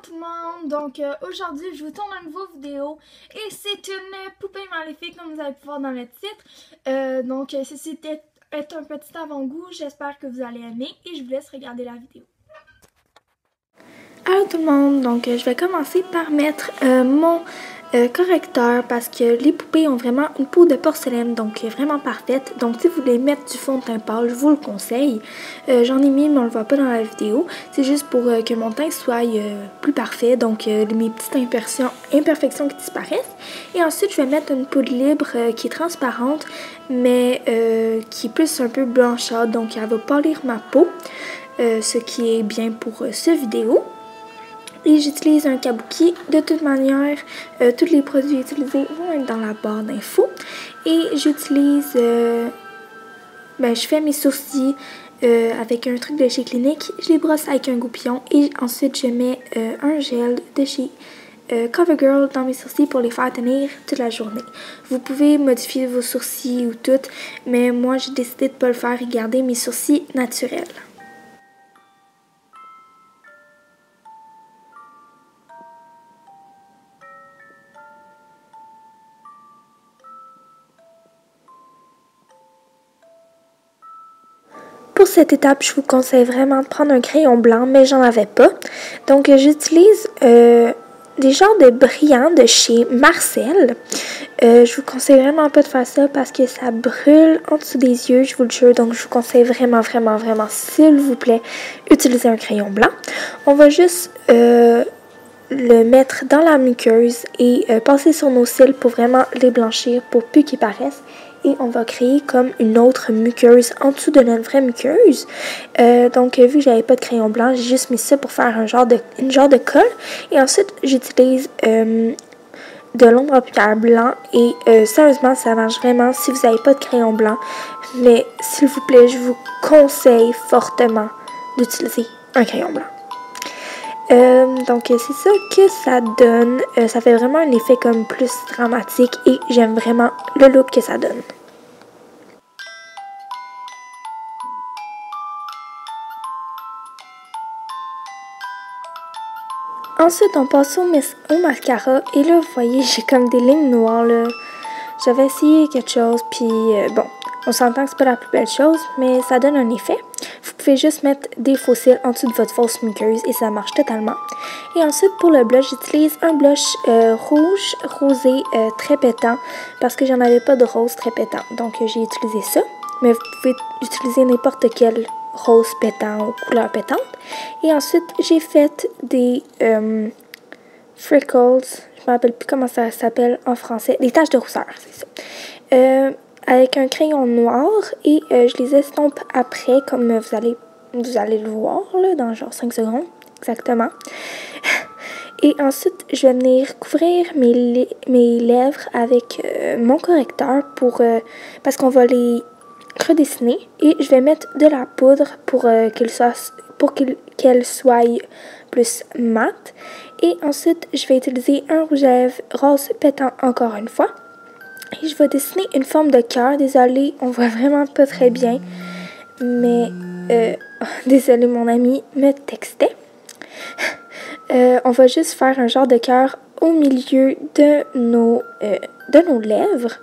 tout le monde, donc aujourd'hui je vous tourne une nouvelle vidéo et c'est une poupée maléfique comme vous avez pu voir dans le titre. Donc ceci est un petit avant-goût, j'espère que vous allez aimer et je vous laisse regarder la vidéo. Allô tout le monde, donc je vais commencer par mettre mon correcteur parce que les poupées ont vraiment une peau de porcelaine, donc vraiment parfaite. Donc si vous voulez mettre du fond de teint pâle, je vous le conseille. J'en ai mis mais on le voit pas dans la vidéo. C'est juste pour que mon teint soit plus parfait, donc mes petites imperfections qui disparaissent. Et ensuite je vais mettre une poudre libre qui est transparente mais qui est plus un peu blanchâtre, donc elle va pâlir ma peau, ce qui est bien pour cette vidéo. Et j'utilise un kabuki. De toute manière, tous les produits utilisés vont être dans la barre d'infos. Et j'utilise, je fais mes sourcils avec un truc de chez Clinique. Je les brosse avec un goupillon et ensuite je mets un gel de chez CoverGirl dans mes sourcils pour les faire tenir toute la journée. Vous pouvez modifier vos sourcils ou tout, mais moi j'ai décidé de ne pas le faire et garder mes sourcils naturels. Pour cette étape, je vous conseille vraiment de prendre un crayon blanc, mais j'en avais pas. Donc, j'utilise des genres de brillants de chez Marcel. Je vous conseille vraiment pas de faire ça parce que ça brûle en dessous des yeux, je vous le jure. Donc, je vous conseille vraiment, s'il vous plaît, utiliser un crayon blanc. On va juste le mettre dans la muqueuse et passer sur nos cils pour vraiment les blanchir pour plus qu'ils paraissent. Et on va créer comme une autre muqueuse en dessous de notre vraie muqueuse. Donc, vu que j'avais pas de crayon blanc, j'ai juste mis ça pour faire une genre de colle. Et ensuite, j'utilise de l'ombre à paupières blanc. Et sérieusement, ça marche vraiment si vous n'avez pas de crayon blanc. Mais s'il vous plaît, je vous conseille fortement d'utiliser un crayon blanc. Donc c'est ça que ça donne, ça fait vraiment un effet comme plus dramatique et j'aime vraiment le look que ça donne. Ensuite on passe au mascara et là vous voyez j'ai comme des lignes noires là. J'avais essayé quelque chose puis bon, on s'entend que c'est pas la plus belle chose mais ça donne un effet. Vous pouvez juste mettre des faux cils en dessous de votre fausse muqueuse et ça marche totalement. Et ensuite, pour le blush, j'utilise un blush rouge rosé très pétant parce que j'en avais pas de rose très pétant. Donc, j'ai utilisé ça. Mais vous pouvez utiliser n'importe quel rose pétant ou couleur pétante. Et ensuite, j'ai fait des freckles. Je me rappelle plus comment ça s'appelle en français. Des taches de rousseur, c'est ça. Avec un crayon noir et je les estompe après comme vous allez le voir là, dans genre 5 secondes exactement. Et ensuite je vais venir couvrir mes lèvres avec mon correcteur parce qu'on va les redessiner et je vais mettre de la poudre pour qu'elle soit plus mate. Et ensuite je vais utiliser un rouge à lèvres rose pétant encore une fois. Et je vais dessiner une forme de cœur. Désolée, on voit vraiment pas très bien. Mais, désolée, mon ami me textait. On va juste faire un genre de cœur au milieu de nos lèvres.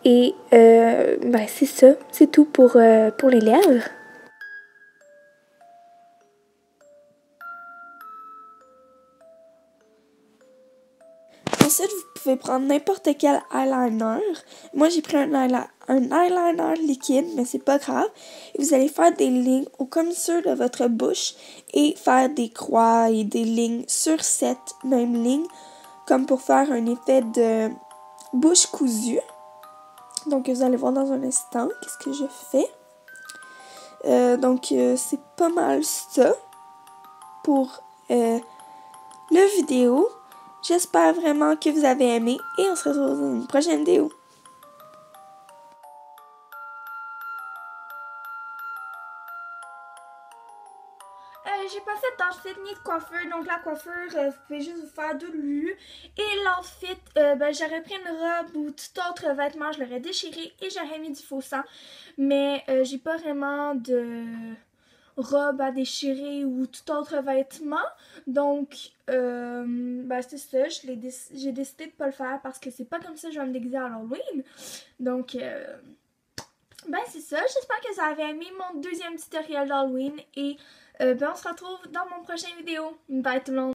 Et, c'est ça. C'est tout pour les lèvres. Ensuite, vous pouvez prendre n'importe quel eyeliner. Moi, j'ai pris un eyeliner liquide, mais c'est pas grave. Et vous allez faire des lignes au commissure de votre bouche et faire des croix et des lignes sur cette même ligne, comme pour faire un effet de bouche cousue. Donc, vous allez voir dans un instant qu'est-ce que je fais. Donc, c'est pas mal ça pour la vidéo. J'espère vraiment que vous avez aimé et on se retrouve dans une prochaine vidéo. J'ai pas fait d'outfit ni de coiffure, donc la coiffure, vous pouvez juste vous faire de l'ulu. Et l'outfit, j'aurais pris une robe ou tout autre vêtement, je l'aurais déchiré et j'aurais mis du faux sang. Mais j'ai pas vraiment de... robe à déchirer ou tout autre vêtement. Donc, ben c'est ça, j'ai décidé de pas le faire parce que c'est pas comme ça que je vais me déguiser à Halloween. Donc, ben c'est ça, j'espère que vous avez aimé mon deuxième tutoriel d'Halloween et ben on se retrouve dans mon prochain vidéo. Bye tout le monde!